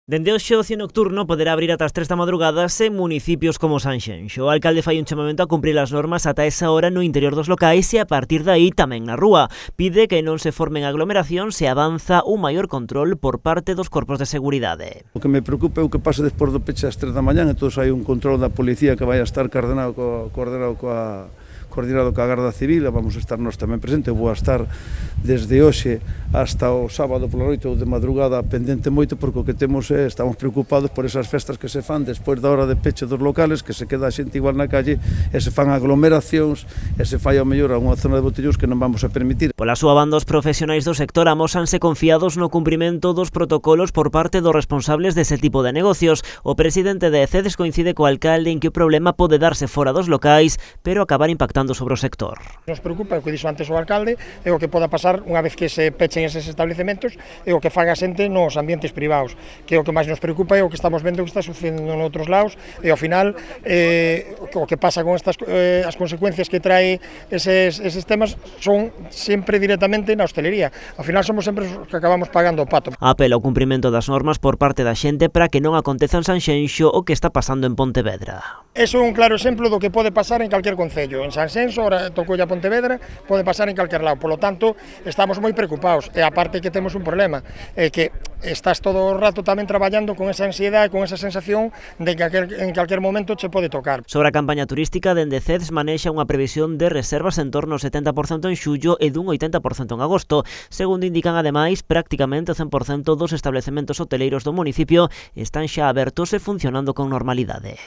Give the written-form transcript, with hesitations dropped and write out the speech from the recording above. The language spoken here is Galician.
Dende hoxe o ocio nocturno poderá abrir ata as 3 da madrugada en municipios como Sanxenxo. O alcalde fai un chamamento a cumprir as normas ata esa hora no interior dos locais e a partir de aí tamén na rúa. Pide que non se formen aglomeracións e avanza un maior control por parte dos corpos de seguridade. O que me preocupa é o que pase despois do peche ás 3 da mañá, entón hai un control da policía que vai a estar coordinado coa Garda Civil, vamos a estar nós tamén presentes. Eu vou a estar desde hoxe hasta o sábado pola noite ou de madrugada pendente moito, porque o que temos é, estamos preocupados por esas festas que se fan despois da hora de peche dos locales, que se queda a xente igual na calle e se fan aglomeracións e se fai ao mellor a unha zona de botellóns que non vamos a permitir. Pola súa banda, os profesionais do sector amósanse confiados no cumprimento dos protocolos por parte dos responsables dese tipo de negocios. O presidente de ECEDES coincide co alcalde en que o problema pode darse fora dos locais, pero acabar impactando sobre o sector. Nos preocupa o que dixo antes o alcalde e o que poda pasar unha vez que se pechen eses establecementos e o que faga a xente nos ambientes privados, que o que máis nos preocupa é o que estamos vendo que está sucedendo noutros lados e ao final o que pasa con estas as consecuencias que trae eses temas son sempre directamente na hostelería. Ao final somos sempre os que acabamos pagando o pato. Apela ao cumprimento das normas por parte da xente para que non aconteza en Sanxenxo o que está pasando en Pontevedra. Eso é un claro exemplo do que pode pasar en calquer concello. En Sanxenxo, ahora tocou a Pontevedra, pode pasar en calquer lado. Polo tanto, estamos moi preocupados. E aparte que temos un problema, é que estás todo o rato tamén traballando con esa ansiedade, con esa sensación de que en calquer momento che pode tocar. Sobre a campaña turística, dende CEDES manexa unha previsión de reservas en torno ao 70% en xullo e dun 80% en agosto. Segundo indican, ademais, prácticamente o 100% dos establecementos hoteleiros do municipio están xa abertos e funcionando con normalidade.